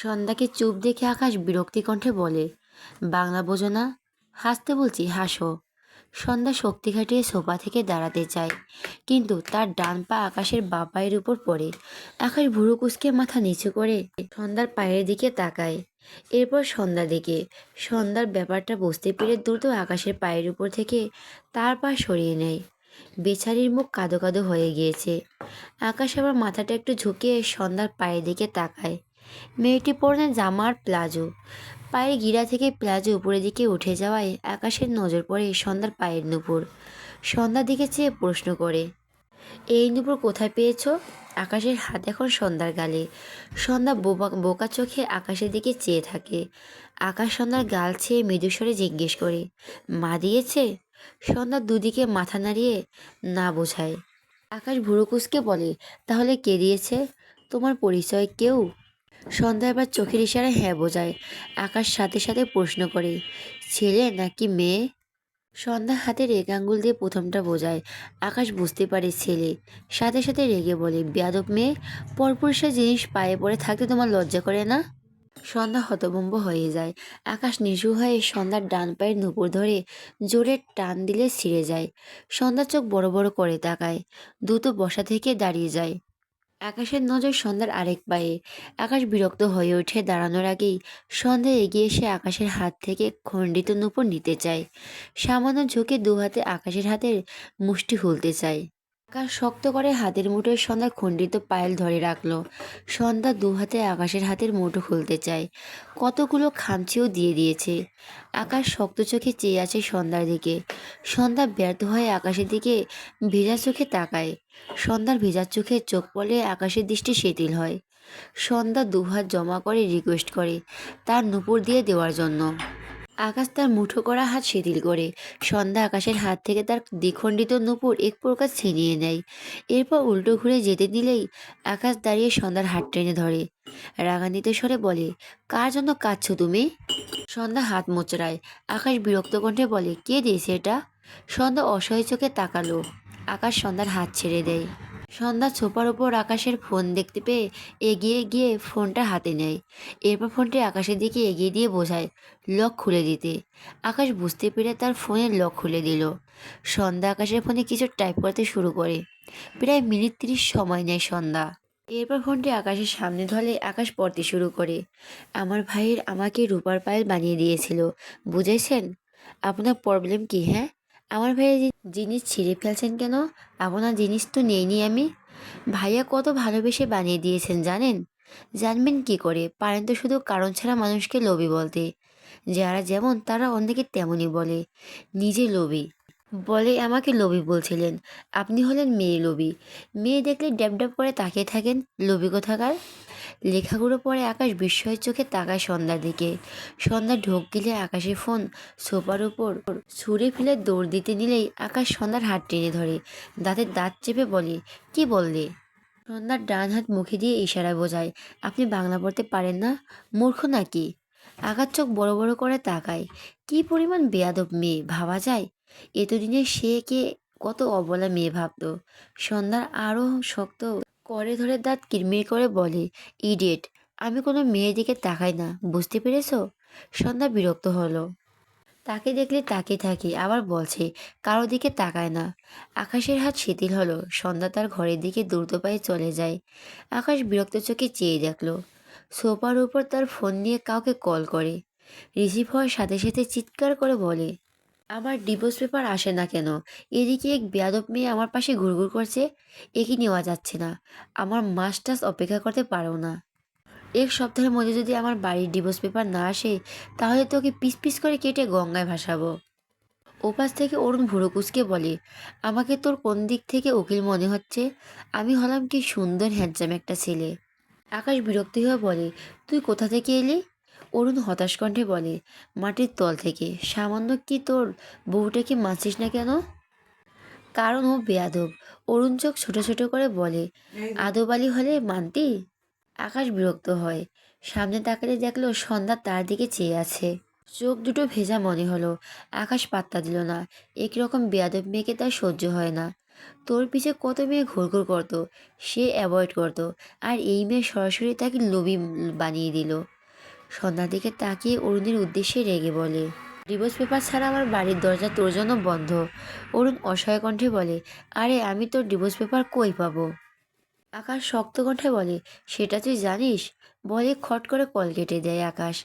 সন্ধ্যাকে চুপ দেখে আকাশ বিরক্তি কণ্ঠে বলে, বাংলা বোঝো না? হাসতে বলছি, হাসো। সন্ধ্যা শক্তি খাটিয়ে সোফা থেকে দাঁড়াতে চায়, কিন্তু তার ডান পা আকাশের বাঁ পায়ের উপর পড়ে। আকাশ ভুরু কুঁচকে মাথা নিচু করে সন্ধ্যার পায়ের দিকে তাকায়, এরপর সন্ধ্যা দিকে। সন্ধ্যার ব্যাপারটা বুঝতে পেরে দ্রুত আকাশের পায়ের উপর থেকে তার পা সরিয়ে নেয়। বেচারির মুখ কাদো কাদো হয়ে গিয়েছে। আকাশ আবার মাথাটা একটু ঝুঁকিয়ে সন্ধ্যার পায়ের দিকে তাকায়। মেয়েটি পরনে জামা আর প্লাজো। পায়ের গিরা থেকে প্লাজো উপরের দিকে উঠে যাওয়ায় আকাশের নজর পড়ে সন্ধ্যার পায়ের নুপুর। সন্ধ্যার দিকে চেয়ে প্রশ্ন করে, এই নুপুর কোথায় পেয়েছো? আকাশের হাত এখন সন্ধ্যার গালে। সন্ধ্যা বোকা চোখে আকাশের দিকে চেয়ে থাকে। আকাশ সন্ধ্যার গাল ছেয়ে মৃদুস্বরে জিজ্ঞেস করে, মা দিয়েছে? সন্ধ্যা দুদিকে মাথা নাড়িয়ে না বোঝায়। আকাশ ভুরু কুঁচকে বলে, তাহলে কে দিয়েছে? তোমার পরিচয় কেউ? সন্ধ্যা এবার চোখের ইশারায় হ্যাঁ বোঝায়। আকাশ সাথে সাথে প্রশ্ন করে, ছেলে নাকি মেয়ে? সন্ধ্যা হাতে রেখে আঙ্গুল দিয়ে প্রথমটা বোঝায়। আকাশ বুঝতে পারে ছেলে, সাথে সাথে রেগে বলে, বেয়াদব মেয়ে, পরপুরুষের জিনিস পায়ে পড়ে থাকতে তোমার লজ্জা করে না? সন্ধ্যা হতভম্ব হয়ে যায়। আকাশ নিচু হয়ে সন্ধ্যার ডান পায়ের নুপুর ধরে জোরে টান দিলে ছিঁড়ে যায়। সন্ধ্যার চোখ বড় বড় করে তাকায়, দ্রুত বসা থেকে দাঁড়িয়ে যায়। আকাশের নজর সন্ধ্যার আরেক পায়ে। আকাশ বিরক্ত হয়ে ওঠে, দাঁড়ানোর আগেই সন্ধ্যা এগিয়ে এসে আকাশের হাত থেকে খণ্ডিত নূপুর নিতে চায়। সামান্য ঝুঁকে দু হাতে আকাশের হাতের মুষ্টি খুলতে চায়। আকাশ শক্ত করে হাতের মুঠোয় সন্ধ্যা খণ্ডিত পায়েল ধরে রাখলো। সন্ধ্যা দু হাতে আকাশের হাতের মুঠো খুলতে চায়, কতগুলো খামচিও দিয়ে দিয়েছে। আকাশ শক্ত চোখে চেয়ে আছে সন্ধ্যার দিকে। সন্ধ্যা ব্যর্থ হয়ে আকাশের দিকে ভেজা চোখে তাকায়। সন্ধ্যার ভেজা চোখে চোখ পড়লে আকাশের দৃষ্টি শিথিল হয়। সন্ধ্যা দুহাত জমা করে রিকোয়েস্ট করে তার নুপুর দিয়ে দেওয়ার জন্য। আকাশ তার মুঠো করা হাত শিথিল করে। সন্ধ্যা আকাশের হাত থেকে তার দ্বিখণ্ডিত নূপুর এক প্রকার ছিনিয়ে নেয়। এরপর উল্টো ঘুরে যেতে দিলেই আকাশ দাঁড়িয়ে সন্ধ্যার হাত টেনে ধরে। রাগান্বিত স্বরে বলে, কার জন্য কাঁদছো তুমি? সন্ধ্যা হাত মোচড়ায়। আকাশ বিরক্ত কণ্ঠে বলে, কে দিয়েছে এটা? সন্ধ্যা অসহায় চোখে তাকালো। আকাশ সন্ধ্যার হাত ছেড়ে দেয়। সন্ধ্যা সোফার ওপর আকাশের ফোন দেখতে পেয়ে এগিয়ে গিয়ে ফোনটা হাতে নেয়। এরপর ফোনটি আকাশের দিকে এগিয়ে দিয়ে বোঝায় লক খুলে দিতে। আকাশ বুঝতে পেরে তার ফোনের লক খুলে দিল। সন্ধ্যা আকাশের ফোনে কিছু টাইপ করতে শুরু করে। প্রায় মিনিট 30 সময় নেয় সন্ধ্যা। এরপর ফোনটি আকাশের সামনে ধরে আকাশ পড়তে শুরু করে, আমার ভাইয়ের আমাকে রূপার পায়েল বানিয়ে দিয়েছিল, বুঝেছেন? আপনার প্রবলেম কি? হ্যাঁ, আমার ভাইয়ের জিনিস ছিঁড়ে ফেলছেন কেন? আপনার জিনিস তো নেইনি আমি। ভাইয়া কত ভালোবেসে বানিয়ে দিয়েছেন জানেন? জানবেন কি করে? পারেন তো শুধু কারণ ছাড়া মানুষকে লোভী বলতে। যারা যেমন তারা অন্যকে তেমনই বলে। নিজে লোভী বলে আমাকে লোভী বলছিলেন। আপনি হলেন মেয়ে লোভী। মেয়ে দেখলে ড্যাব ড্যাব করে তাকিয়ে থাকেন, লোভী কোথাকার। লেখাগুলো পড়ে আকাশ বিস্ময়ের চোখে তাকায় সন্ধ্যার দিকে। সন্ধ্যা ঢোক গিলে আকাশের ফোন সোফার উপর ছুঁড়ে ফেলে দৌড় দিতে নিলেই আকাশ সন্ধ্যার হাত টেনে ধরে, দাঁতের দাঁত চেপে বলে, কি বললে? সন্ধ্যার ডান হাত মুখে দিয়ে ইশারা বোঝায়, আপনি বাংলা পড়তে পারেন না, মূর্খ নাকি? আকাশ চোখ বড় বড় করে তাকায়। কি পরিমাণ বেয়াদব মেয়ে ভাবা যায়! এতদিনে সে কে কত অবলা মেয়ে ভাবত। সন্ধ্যার আরও শক্ত করে ধরে দাঁত কিরমির করে বলে, ইডিয়েট, আমি কোনো মেয়ের দিকে তাকাই না, বুঝতে পেরেছো? সন্ধ্যা বিরক্ত হলো। তাকে দেখলে তাকিয়ে থাকে, আবার বলছে কারো দিকে তাকায় না। আকাশের হাত শিথিল হলো। সন্ধ্যা তার ঘরের দিকে দ্রুত পায়ে চলে যায়। আকাশ বিরক্ত চোখে চেয়ে দেখলো সোফার উপর তার ফোন নিয়ে কাউকে কল করে। রিসিভ হওয়ার সাথে সাথে চিৎকার করে বলে, আমার ডিভোর্স পেপার আসে না কেন? এদিকে এক বেয়াদব মেয়ে আমার পাশে ঘুরঘুর করছে, একে নেওয়া যাচ্ছে না। আমার মাস অপেক্ষা করতে পারো না? এক সপ্তাহের মধ্যে যদি আমার বাড়ির ডিভোর্স পেপার না আসে, তাহলে তোকে পিস পিস করে কেটে গঙ্গায় ভাসাবো। ওপাশ থেকে অরুণ ভুরু কুঁচকে বলে, আমাকে তোর কোন দিক থেকে উকিল মনে হচ্ছে? আমি হলাম কি সুন্দর হ্যান্ডসাম একটা ছেলে। আকাশ বিরক্তি হয়ে বলে, তুই কোথা থেকে এলি? অরুণ হতাশ কণ্ঠে বলে, মাটির তল থেকে। সামান্য কি তোর বউটাকে মানছিস না কেন? কারণ ও বেয়াদব। অরুণ চোখ ছোট ছোট করে বলে, আদবালি হলে মানতি? আকাশ বিরক্ত হয়। সামনে তাকালে দেখলো সন্ধ্যা তার দিকে চেয়ে আছে। চোখ দুটো ভেজা মনে হলো। আকাশ পাত্তা দিল না। একরকম বেয়াদব মেয়েকে তার সহ্য হয় না। তোর পিছে কত মেয়ে ঘুরঘুর করতো, সে অ্যাভয়েড করতো, আর এই মেয়ে সরাসরি তাকে লোভী বানিয়ে দিল। সন্ধ্যার দিকে তাকিয়ে অরুণের উদ্দেশ্যে রেগে বলে, ডিভোর্স পেপার ছাড়া আমার বাড়ির দরজা তোর জন্য বন্ধ। অরুণ অসহায় কণ্ঠে বলে, আরে আমি তোর ডিভোর্স পেপার কই পাবো? আকাশ শক্ত কণ্ঠে বলে, সেটা তুই জানিস? বলে খট করে কল কেটে দেয় আকাশ।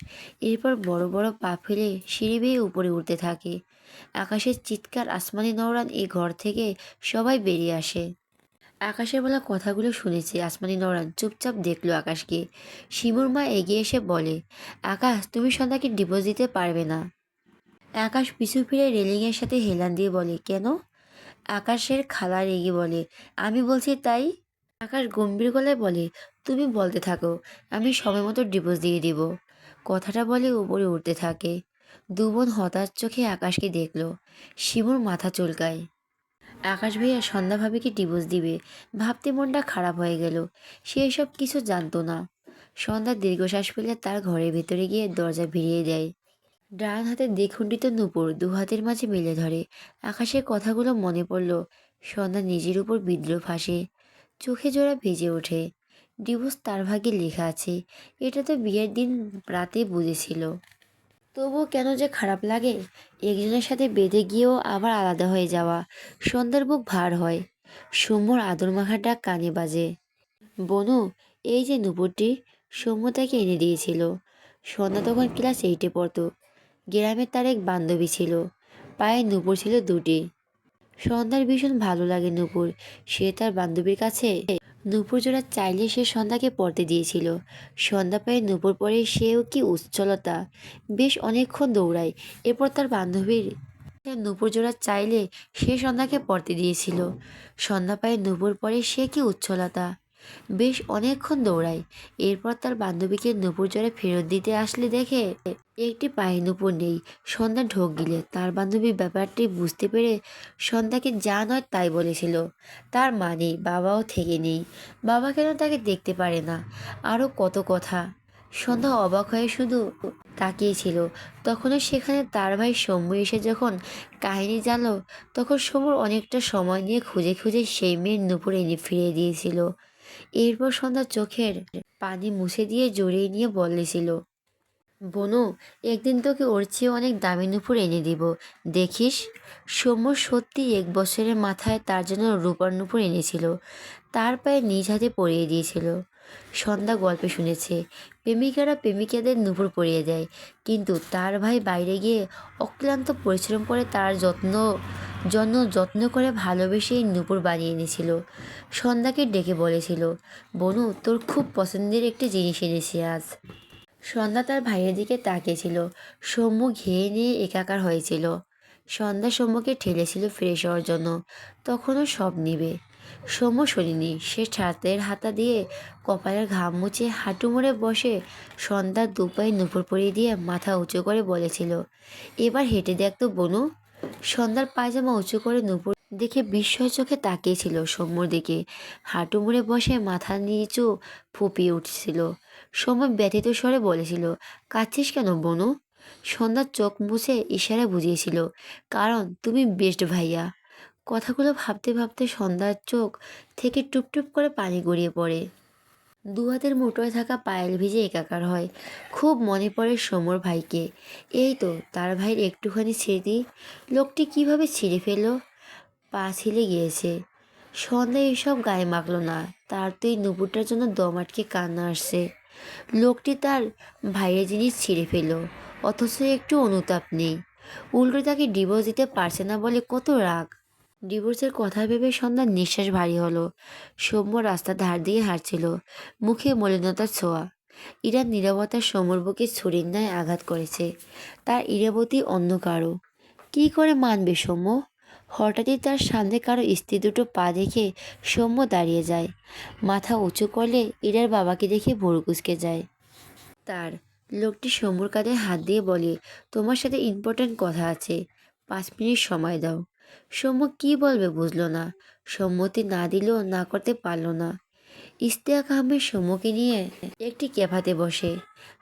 এরপর বড় বড় পা ফেলে সিঁড়ি বেয়ে উপরে উঠতে থাকে। আকাশের চিৎকার আসমানি নওরান এই ঘর থেকে সবাই বেরিয়ে আসে। আকাশের বলা কথাগুলো শুনেছে আসমানি নওরান চুপচাপ দেখলো আকাশকে। শিমুর মা এগিয়ে এসে বলে, আকাশ তুমি সন্ধ্যাকে ডিভোর্স দিতে পারবে না। আকাশ পিছু ফিরে রেলিংয়ের সাথে হেলান দিয়ে বলে, কেন? আকাশের খালা রেগে বলে, আমি বলছি তাই। আকাশ গম্ভীর গলায় বলে, তুমি বলতে থাকো, আমি সময় মতো ডিভোর্স দিয়ে দিব। কথাটা বলে উপরে উঠতে থাকে। দু বোন হতাশ চোখে আকাশকে দেখলো। শিমুর মাথা চুলকায়। আকাশ ভাইয়া সন্ধ্যা ভাবিকে ডিভোর্স দিবে ভাবতে মনটা খারাপ হয়ে গেল। সে এসব কিছু জানতো না। সন্ধ্যা দীর্ঘশ্বাস ফেলে তার ঘরের ভেতরে গিয়ে দরজা ভিড়িয়ে দেয়। ডান হাতে দ্বিখণ্ডিত নূপুর দু হাতের মাঝে মেলে ধরে। আকাশের কথাগুলো মনে পড়ল। সন্ধ্যা নিজের উপর বিদ্রোহ হাসে। চোখে জোড়া ভিজে ওঠে। ডিভোর্স তার ভাগ্যে লেখা আছে, এটা তো বিয়ের দিন রাতে বুঝেছিল। তবুও কেন যে খারাপ লাগে, একজনের সাথে বেঁধে গিয়েও আবার আলাদা হয়ে যাওয়া। সন্ধ্যার বুক ভার হয়। সৌম্যর আদর মাখার ডাক কানে বাজে। বনু, এই যে নূপুরটি। সৌম্য তাকে এনে দিয়েছিল। সন্ধ্যা তখন ক্লাস 8-এ পড়তো। গ্রামে তার এক বান্ধবী ছিল। পায়ে নূপুর ছিল দুটি। সন্ধ্যার ভীষণ ভালো লাগে নূপুর। সে তার বান্ধবীর কাছে নূপুর জোড়া চাইলে সে সন্ধ্যাকে পড়তে দিয়েছিল। সন্ধ্যা পায়ে নূপুর পরে সেও কি উচ্ছলতা! বেশ অনেকক্ষণ দৌড়ায়। এরপর তার বান্ধবীর নূপুর জোড়া চাইলে সে সন্ধ্যাকে পড়তে দিয়েছিল। সন্ধ্যা পায়ে নূপুর পরে সে কি উচ্ছলতা! বেশ অনেকক্ষণ দৌড়ায়। এরপর তার বান্ধবীকে নূপুর জোড়া ফেরত দিতে আসলে দেখে একটি পায়ে নূপুর নেই। সন্ধ্যা ঢোক গিলে তার বান্ধবী ব্যাপারটি বুঝতে পেরে সন্ধ্যাকে যা নয় তাই বলেছিল। তার মা নেই, বাবাও থেকে নেই। বাবা কেন তাকে দেখতে পারে না, আরও কত কথা। সন্ধ্যা অবাক হয়ে শুধু তাকিয়েছিল। তখনও সেখানে তার ভাই সৌম্য এসে যখন কাহিনী জানলো, তখন সৌম্যর অনেকটা সময় নিয়ে খুঁজে খুঁজে সেই মেয়ের নূপুর এনে ফিরিয়ে দিয়েছিল। এরপর সন্ধ্যা চোখের পানি মুছে দিয়ে জড়িয়ে নিয়ে বলেছিল, বনু, একদিন তোকে ওর চেয়ে অনেক দামি নূপুর এনে দিব, দেখিস। সৌম্য সত্যি 1 বছরের মাথায় তার জন্য রূপার নূপুর এনেছিল। তার পায়ে নিজ হাতে পরিয়ে দিয়েছিল। সন্ধ্যা গল্পে শুনেছে প্রেমিকারা প্রেমিকাদের নূপুর পরিয়ে দেয়, কিন্তু তার ভাই বাইরে গিয়ে অক্লান্ত পরিশ্রম করে তার যত্ন করে ভালোবেসে এই নূপুর বানিয়ে এনেছিল। সন্ধ্যাকে ডেকে বলেছিল, বনু, তোর খুব পছন্দের একটি জিনিস এনেছি আজ। সন্ধ্যা তার ভাইয়ের দিকে তাকিয়েছিল। সৌম্য ঘেয়ে নিয়ে একাকার হয়েছিল। সন্ধ্যা সৌম্যকে ঠেলেছিল ফ্রেশ হওয়ার জন্য। তখনও সব নিবে। সৌম্য শোনেনি। সে ছাতের হাতা দিয়ে কপালের ঘাম মুছে হাঁটু মুড়ে বসে সন্ধ্যার দুপায়ে নূপুর পরিয়ে দিয়ে মাথা উঁচু করে বলেছিল, এবার হেঁটে দেখ তো বনু। সন্ধ্যার পায়জামা উঁচু করে নূপুর দেখে বিস্ময় চোখে তাকিয়েছিল সৌম্যর দিকে। হাঁটু মুড়ে বসে মাথা নিচু ফুপিয়ে উঠছিল। সৌম্য ব্যথিত স্বরে বলেছিল, কাঁদছিস কেন বনু? সন্ধ্যার চোখ মুছে ইশারা বুঝিয়েছিল, কারণ তুমি বেস্ট ভাইয়া। কথাগুলো ভাবতে ভাবতে সন্ধ্যার চোখ থেকে টুপটুপ করে পানি গড়িয়ে পড়ে। দু হাতের মুঠোয় থাকা পায়েল ভিজে একাকার হয়। খুব মনে পড়ে সৌম্যর ভাইকে। এই তো তার ভাইয়ের একটুখানি স্মৃতি। লোকটি কিভাবে ছিঁড়ে ফেলল, পা ছিলে গিয়েছে। সন্ধ্যা এসব গায়ে মাখল না। তার তো এই নুপুরটার জন্য দম আটকে কান্না আসছে। লোকটি তার ভাইয়ের জিনিস ছিঁড়ে ফেলল, অথচ একটু অনুতাপ নেই। উল্টো তাকে ডিভোর্স দিতে পারছে না বলে কত রাগ। ডিভোর্সের কথা ভেবে সন্ধ্যার নিঃশ্বাস ভারী হলো। সৌম্য রাস্তার ধার দিয়ে হাঁটছিল, মুখে মলিনতার ছোঁয়া। ইরার নীরবতার সৌম্যর বুকে ছুরির ন্যায় আঘাত করেছে। তার ইরাবতী অন্য কারো। কি করে মানবে সৌম্য? হঠাৎই তার সামনে কারো স্ত্রী দুটো পা দেখে সৌম্য দাঁড়িয়ে যায়। মাথা উঁচু করলে ইরার বাবাকে দেখে ভুরু কুঁচকে যায় তার। লোকটি সৌম্যর কাঁধে হাত দিয়ে বলে, তোমার সাথে ইম্পর্ট্যান্ট কথা আছে, 5 মিনিট সময় দাও। সৌম্য কি বলবে বুঝলো না। সম্মতি না দিলেও না করতে পারল না। ইশতিয়াক আহমেদ সৌম্যকে নিয়ে একটি ক্যাফেতে বসে।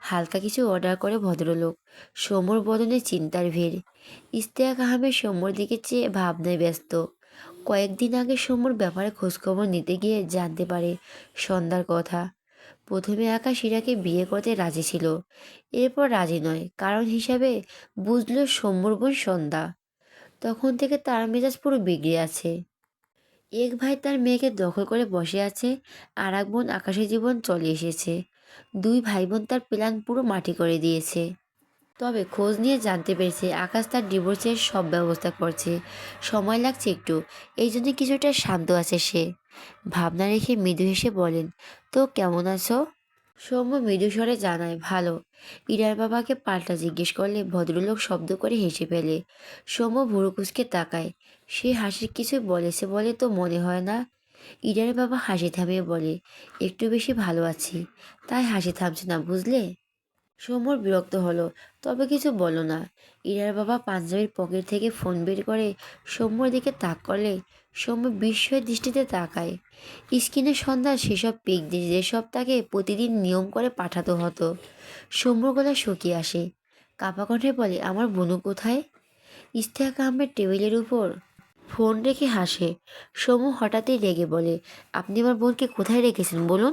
হালকা কিছু অর্ডার করে ভদ্রলোক। সৌম্যর বদনে চিন্তার ভিড়। ইশতিয়াক আহমেদ সৌম্যর দিকে চেয়ে ভাবনায় ব্যস্ত। কয়েকদিন আগে সৌম্যর ব্যাপারে খোঁজখবর নিতে গিয়ে জানতে পারে সন্ধ্যার কথা। প্রথমে আকাশ ইরাকে বিয়ে করতে রাজি ছিল, এরপর রাজি নয় কারণ হিসাবে বুঝল সৌম্যর বোন সন্ধ্যা। তখন থেকে তার মেজাজ পুরো বিগড়ে আছে। এক ভাই তার মেয়েকে দখল করে বসে আছে, আর এক বোন আকাশের জীবন চলে এসেছে। দুই ভাই বোন তার প্ল্যান পুরো মাটি করে দিয়েছে। তবে খোঁজ নিয়ে জানতে পেরেছে আকাশ তার ডিভোর্সের সব ব্যবস্থা করছে। সময় লাগছে একটু, এই জন্য কিছুটা শান্ত আছে সে। ভাবনা রেখে মৃদু হেসে বলেন, তো কেমন আছো? সৌম্য মৃদু স্বরে জানায়, ভালো। ইরার বাবাকে পাল্টা জিজ্ঞেস করলে ভদ্রলোক শব্দ করে হেসে ফেলে। সৌম্য ভুরু কুঁচকে তাকায়। সে হাসির কিছু বলেছে বলে তো মনে হয় না। ইরার বাবা হাসি থামিয়ে বলে, একটু বেশি ভালো আছি, তাই হাসি থামছে না বুঝলে। সৌম্যর বিরক্ত হলো, তবে কিছু বলল না। ইরার বাবা পাঞ্জাবির পকেট থেকে ফোন বের করে সৌম্যর দিকে তাক করলে সৌম্য বিস্ময়ের দৃষ্টিতে তাকায়। স্ক্রিনে সন্ধ্যার সেসব পিক যেসব তাকে প্রতিদিন নিয়ম করে পাঠাতে হতো। সৌম্যর গলা শুকিয়ে আসে, কাপা কণ্ঠে বলে, আমার বনু কোথায়? ইশতিয়াক আহমেদ টেবিলের উপর ফোন রেখে হাসে। সৌম্য হঠাৎই রেগে বলে, আপনি আমার বোনকে কোথায় রেখেছেন বলুন?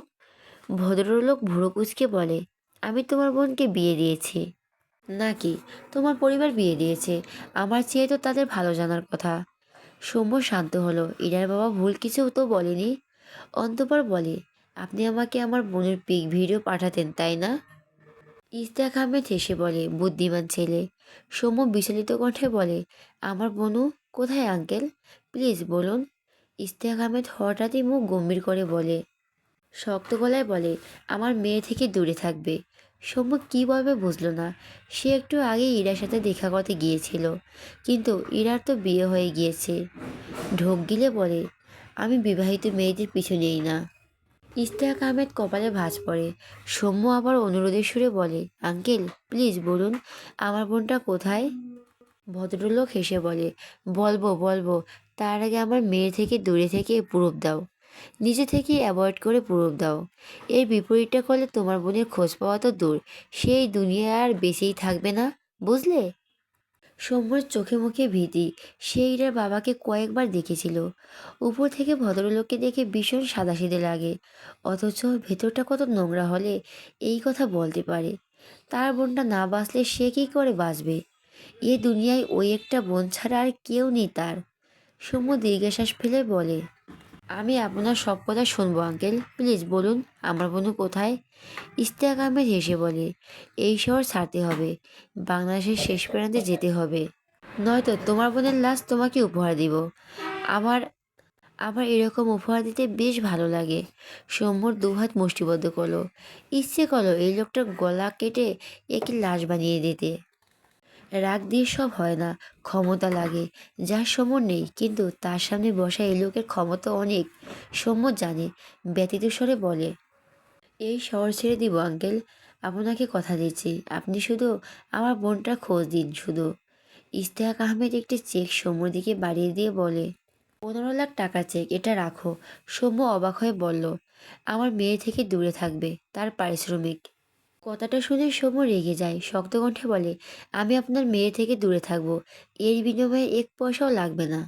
ভদ্রলোক ভুরু কুঁচকে বলে, আমি তোমার বোনকে বিয়ে দিয়েছি। নাকি তোমার পরিবার বিয়ে দিয়েছে? আমার চেয়ে তো তাদের ভালো জানার কথা। সৌম্য শান্ত হলো। ইরার বাবা ভুল কিছু তো বলেনি। অন্তঃপর বলে, আপনি আমাকে আমার বোনের পিক ভিডিও পাঠাতেন তাই না? ইশতিয়াক আহমেদ হেসে বলে, বুদ্ধিমান ছেলে। সৌম্য বিচলিত কণ্ঠে বলে, আমার বোনু কোথায় আঙ্কেল? প্লিজ বলুন। ইশতিয়াক আহমেদ হঠাৎই মুখ গম্ভীর করে বলে, শক্ত গলায় বলে, আমার মেয়ে থেকে দূরে থাকবে। সৌম্য কী বলবে বুঝল না। সে একটু আগে ইরার সাথে দেখা করতে গিয়েছিল, কিন্তু ইরার তো বিয়ে হয়ে গিয়েছে। ঢোক গিলে বলে, আমি বিবাহিত মেয়েদের পিছু নেই না। ইশতিয়াক আহমেদ কপালে ভাঁজ পড়ে। সৌম্য আবার অনুরোধের সুরে বলে, আঙ্কেল প্লিজ বলুন, আমার বোনটা কোথায়? ভদ্রলোক হেসে বলে, বলবো বলবো, তার আগে আমার মেয়ে থেকে দূরে থেকে প্রুফ দাও। নিজে থেকে অ্যাভয়েড করে প্রুফ দাও। এর বিপরীতটা করলে তোমার বোনের খোঁজ পাওয়া তো দূর, সেই দুনিয়ায় আর বেঁচেই থাকবে না, বুঝলে? সৌম্যর চোখে মুখে ভীতি। সে ইরার বাবাকে কয়েকবার দেখেছিল। উপর থেকে ভদ্রলোককে দেখে ভীষণ সাদাসিধে লাগে, অথচ ভেতরটা কত নোংরা হলে এই কথা বলতে পারে। তার বোনটা না বাঁচলে সে কী করে বাঁচবে? এ দুনিয়ায় ওই একটা বোন ছাড়া আর কেউ নেই তার। সৌম্য দীর্ঘশ্বাস ফেলে বলে, আমি আপনার সব কথা শুনবো আঙ্কেল, প্লিজ বলুন, আমার বোনু কোথায়? ইশতিয়াক আহমেদ হেসে বলে, এই শহর ছাড়তে হবে, বাংলাদেশের শেষ প্রান্তে যেতে হবে, নয়তো তোমার বোনের লাশ তোমাকে উপহার দিব। আমার আমার এরকম উপহার দিতে বেশ ভালো লাগে। সৌম্যর দুহাত মুষ্টিবদ্ধ করলো। ইচ্ছে করলো এই লোকটার গলা কেটে একে লাশ বানিয়ে দিতে। রাগ দিয়ে সব হয় না, ক্ষমতা লাগে। যার সৌম্য নেই, কিন্তু তার সামনে বসা এই লোকের ক্ষমতা অনেক। সৌম্য জানে। ব্যতীত স্বরে বলে, এই শহর ছেড়ে দিব আঙ্কেল, আপনাকে কথা দিচ্ছি, আপনি শুধু আমার বোনটার খোঁজ দিন শুধু। ইশতিয়াক আহমেদ একটি চেক সৌম্যর দিকে বাড়িয়ে দিয়ে বলে, 15 লাখ টাকা চেক, এটা রাখো। সৌম্য অবাক হয়ে বলল, আমার মেয়ে থেকে দূরে থাকবে, তার পারিশ্রমিক। কথাটা শুনে সৌম্য রেগে যায়, শক্ত কণ্ঠে বলে, আমি আপনার মেয়ে থেকে দূরে থাকবো, এর বিনিময়ে এক পয়সাও লাগবে না।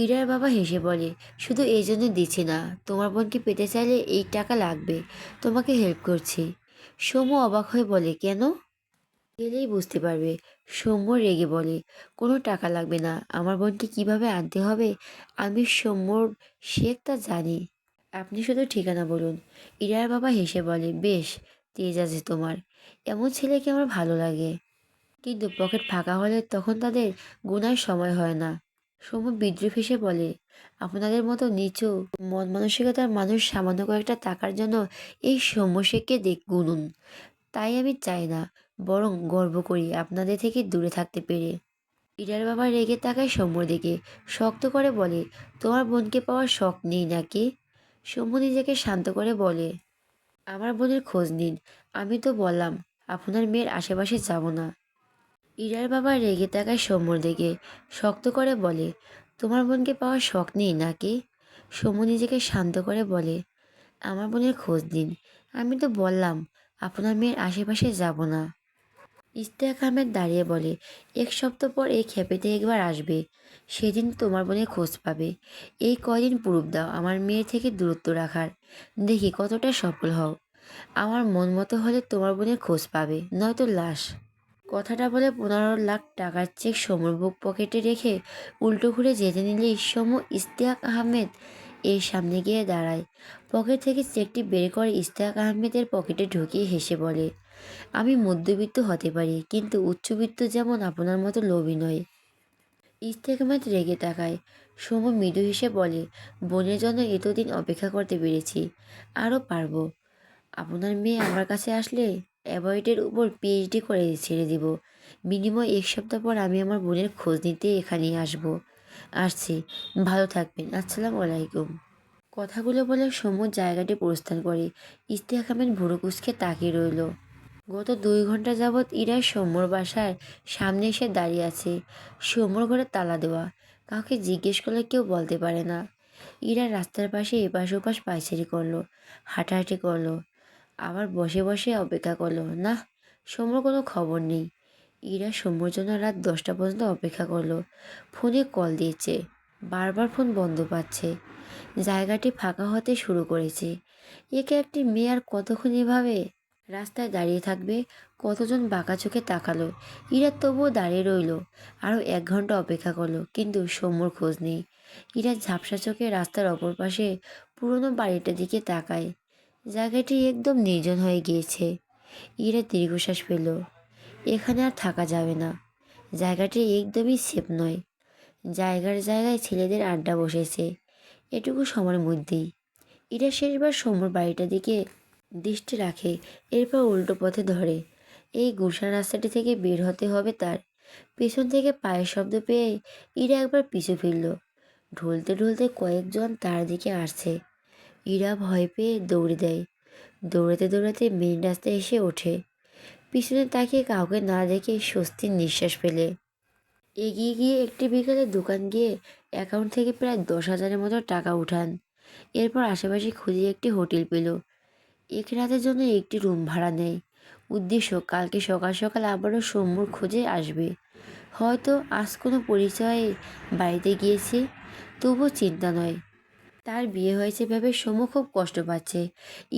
ইরার বাবা হেসে বলে, শুধু এই জন্য দিচ্ছি না, তোমার বোনকে পেতে চাইলে এই টাকা লাগবে, তোমাকে হেল্প করছি। সৌম্য অবাক হয়ে বলে, কেন? গেলেই বুঝতে পারবে। সৌম্য রেগে বলে, কোনো টাকা লাগবে না, আমার বোনকে কিভাবে আনতে হবে আমি সৌম্যর শেখ তা জানি, আপনি শুধু ঠিকানা বলুন। ইরার বাবা হেসে বলে, বেশ, তেজ আছে তোমার, এমন ছেলেকে আমার ভালো লাগে, কিন্তু পকেট ফাঁকা হলে তখন তাদের গোনার সময় হয় না। সৌম্য বিদ্রুপ হেসে বলে, আপনাদের মতো নিচু মন মানসিকতার মানুষ সামান্য কয়েকটা টাকার জন্য এই সৌম্য শেখকে গুনুন। তাই আমি চাই না, বরং গর্ব করি আপনাদের থেকে দূরে থাকতে পেরে। ইরার বাবা রেগে তাকায় সৌম্যর দিকে, শক্ত করে বলে, তোমার বোনকে পাওয়ার শখ নেই নাকি? সৌম্য নিজেকে শান্ত করে বলে, আমার বোনের খোঁজ নিন, আমি তো বললাম আপনার মেয়ের আশেপাশে যাব না। ইরার বাবা রেগে তাকায় সৌম্যর দিকে, শক্ত করে বলে, তোমার বোনকে পাওয়ার শখ নেই নাকি? সৌম্য নিজেকে শান্ত করে বলে, আমার বোনের খোঁজ নিন, আমি তো বললাম আপনার মেয়ের আশেপাশে যাব না। ইশতিয়াক আহমেদ দাঁড়িয়ে বলে, 1 সপ্তাহ পর এই খেপেতে একবার আসবে। সেদিন তোমার বোনের খোঁজ পাবে। এই কয়দিন প্রুফ দাও আমার মেয়ের থেকে দূরত্ব রাখার। দেখি কতটা সফল হও। আমার মন মতো হলে তোমার বোনের খোঁজ পাবে, নয়তো লাশ। কথাটা বলে 15 লাখ টাকার চেক সমুর বুক পকেটে রেখে উল্টো ঘুরে যেতে নিলেই সমু ইশতিয়াক আহমেদ এর সামনে গিয়ে দাঁড়ায়। পকেট থেকে চেকটি বের করে ইশতিয়াক আহমেদের পকেটে ঢুকিয়ে হেসে বলে, আমি মধ্যবিত্ত হতে পারি, কিন্তু উচ্চবিত্ত যেমন আপনার মতো লোভী নয়। ইশতিয়াক আহমেদ রেগে তাকায়। সমু মৃদু হেসে বলে, বোনের জন্য এতদিন অপেক্ষা করতে পেরেছি, আরও পারবো। আপনার মেয়ে আমার কাছে আসলে অ্যাভয়েডের উপর পিএইচডি করে ছেড়ে দিব। বিনিময় 1 সপ্তাহ পর আমি আমার বোনের খোঁজ নিতে এখানেই আসছি। ভালো থাকবেন, আসসালামু আলাইকুম। কথাগুলো বলে সমুর জায়গাটি প্রস্থান করে। ইশতিয়াক আহমেদ ভুরু কুঁচকে তাকিয়ে রইল। গত 2 ঘন্টা যাবৎ ইরা সৌম্যর বাসার সামনে এসে দাঁড়িয়ে আছে। সৌম্যর ঘরে তালা দেওয়া, কাউকে জিজ্ঞেস করলে কেউ বলতে পারে না। ইরা রাস্তার পাশে এপাশ ওপাশ পায়চারি করলো, হাঁটাহাঁটি করলো, আবার বসে বসে অপেক্ষা করলো। না, সৌম্যর কোনো খবর নেই। ইরা সৌম্যর জন্য রাত 10টা পর্যন্ত অপেক্ষা করলো। ফোনে কল দিয়েছে, বারবার ফোন বন্ধ পাচ্ছে। জায়গাটি ফাঁকা হতে শুরু করেছে। একে একটি মেয়ে আর কতক্ষণ এভাবে রাস্তায় দাঁড়িয়ে থাকবে? কতজন বাঁকা চোখে তাকালো। ইরা তবুও দাঁড়িয়ে রইল। আরও 1 ঘন্টা অপেক্ষা করলো, কিন্তু সৌম্যর খোঁজ নেই। ইরা ঝাপসা চোখে রাস্তার অপর পাশে পুরনো বাড়িটার দিকে তাকায়। জায়গাটি একদম নির্জন হয়ে গিয়েছে। ইরা দীর্ঘশ্বাস ফেলল। এখানে আর থাকা যাবে না। জায়গাটি একদমই সেফ নয়। জায়গায় জায়গায় ছেলেদের আড্ডা বসেছে। এটুকু সময়ের মধ্যেই ইরা শেষবার সৌম্যর বাড়িটার দিকে দৃষ্টি রাখে, এরপর উল্টো পথে ধরে। এই গুলশান রাস্তাটি থেকে বের হতে হবে তার। পেছন থেকে পায়ের শব্দ পেয়ে ইরা একবার পিছু ফিরল। ঢুলতে ঢুলতে কয়েকজন তার দিকে আসছে। ইরা ভয় পেয়ে দৌড়ে দেয়। দৌড়াতে দৌড়াতে মেন রাস্তায় এসে ওঠে। পিছনে তাকিয়ে কাউকে না দেখে স্বস্তির নিঃশ্বাস ফেলে এগিয়ে গিয়ে একটি বিকেলের দোকান গিয়ে অ্যাকাউন্ট থেকে প্রায় 10,000-এর মতো টাকা উঠান। এরপর আশেপাশে খুঁজে একটি হোটেল পেল। 1 রাতের জন্য একটি রুম ভাড়া নেয়। উদ্দেশ্য, কালকে সকাল সকাল আবারও সৌম্যর খোঁজে আসবে। হয়তো আজ কোনো পরিচয়ে বাড়িতে গিয়েছে, তবুও চিন্তা নয়। তার বিয়ে হয়েছে ভেবে সৌম্য খুব কষ্ট পাচ্ছে।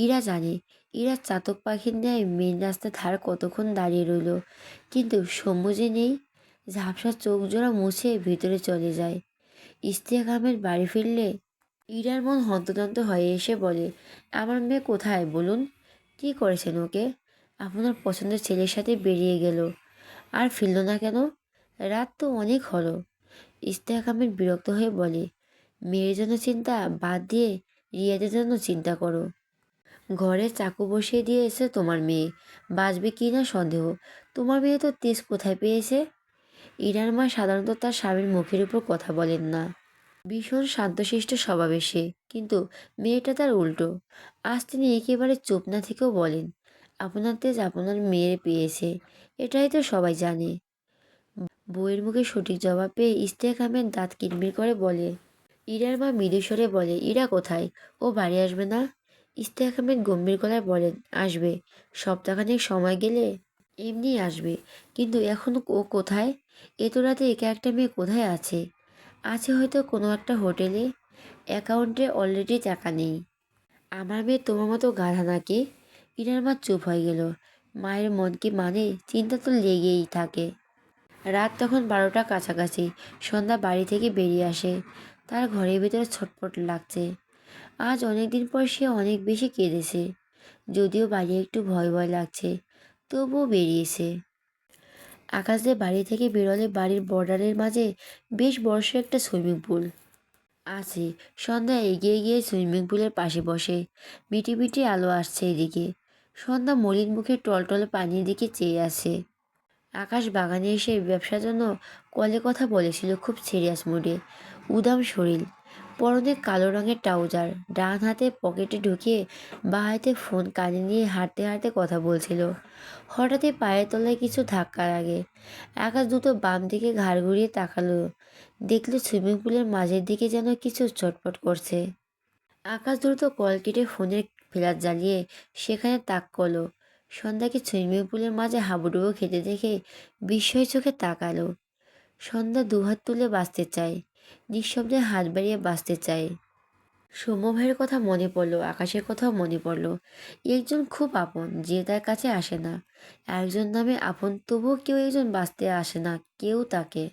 ইরা জানে, ইরা চাতক পাখির ন্যায় মেন রাস্তার ধার কতক্ষণ দাঁড়িয়ে রইল, কিন্তু সৌম্য যে নেই। ঝাপসা চোখ জোড়া মুছে ভিতরে চলে যায়। ইশতিয়াক আহমেদ বাড়ি ফিরলে ইরার মন হন্তদন্ত হয়ে এসে বলে, আমার মেয়ে কোথায় বলুন? কি করেছেন ওকে? আপনার পছন্দের ছেলের সাথে বেরিয়ে গেল, আর ফিরল না কেন? রাত তো অনেক হলো। ইশতিয়াক আহমেদ বিরক্ত হয়ে বলে, মেয়ের জন্য চিন্তা বাদ দিয়ে রিয়াদের জন্য চিন্তা করো। ঘরে চাকু বসিয়ে দিয়ে এসে তোমার মেয়ে বাঁচবে কি না সন্দেহ। তোমার মেয়ে তো তেজ কোথায় পেয়েছে? ইরার মা সাধারণত তার স্বামীর মুখের উপর কথা বলেন না। ভীষণ শান্তশিষ্ট স্বভাবের সে, কিন্তু মেয়েটা তার উল্টো। আজ তিনি একেবারে চুপ না থেকেও বলেন, আপনার তেজ আপনার মেয়ে পেয়েছে, এটাই তো সবাই জানে। বউয়ের মুখে সঠিক জবাব পেয়ে ইশতিয়াক আহমেদ দাঁত কিরমির করে বলে, ইরার মা মৃদু স্বরে বলে, ইরা কোথায়? ও বাড়ি আসবে না? ইশতিয়াক আহমেদ গম্ভীর গলায় বলেন, আসবে। সপ্তাহখানেক সময় গেলে এমনি আসবে। কিন্তু এখন ও কোথায়? এত রাতে একা একটা মেয়ে কোথায় আছে? আছে হয়তো কোনো একটা হোটেলে। অ্যাকাউন্টে অলরেডি টাকা নেই। আমার মেয়ে তোমার মতো গাধা নাকি? ইনার মা চুপ হয়ে গেল। মায়ের মন কি মানে? চিন্তা তো লেগেই থাকে। রাত তখন 12টা কাছাকাছি। সন্ধ্যা বাড়ি থেকে বেরিয়ে আসে। তার ঘরের ভিতরে ছটফট লাগছে। আজ অনেক দিন পর সে অনেক বেশি কেঁদেছে। যদিও বাড়ি একটু ভয় ভয় লাগছে, তবুও বেরিয়েছে। আকাশ দিয়ে বাড়ি থেকে বেরোলে বাড়ির বর্ডারের মাঝে বেশ বড় একটা সুইমিং পুল আছে। সন্ধ্যা এগিয়ে গিয়ে সুইমিং পুলের পাশে বসে। মিটি মিটি আলো আসছে এদিকে। সন্ধ্যা মলিন মুখে টলটলে পানির দিকে চেয়ে আছে। আকাশ বাগানে এসে ব্যবসার জন্য কলে কথা বলেছিল খুব সিরিয়াস মুডে। উদাম শরীর, পরনে কালো রঙের ট্রাউজার, ডান হাতে পকেটে ঢুকিয়ে বাঁ হাতে ফোন কানে নিয়ে হাঁটতে হাঁটতে কথা বলছিল। হঠাৎই পায়ের তলায় কিছু ধাক্কা লাগে। আকাশ দুটো বাম দিকে ঘাড় ঘুরিয়ে তাকালো। দেখলো সুইমিং পুলের মাঝের দিকে যেন কিছু চটপট করছে। আকাশ দ্রুত কল কেটে ফোনের ফ্ল্যাশ জ্বালিয়ে সেখানে তাক করলো। সন্ধ্যাকে সুইমিং পুলের মাঝে হাবুডুবু খেতে দেখে বিস্ময় চোখে তাকালো। সন্ধ্যা দুহাত তুলে বাঁচতে চায়, নিঃশব্দে হাত বাড়িয়ে বাঁচতে চায়। সৌম্য ভাইয়ের কথা মনে পড়লো, আকাশের কথাও মনে পড়লো। একজন খুব আপন, যে তার কাছে আসে না। একজন নামে আপন, তবুও কেউ একজন বাঁচতে আসে না কেউ তাকে।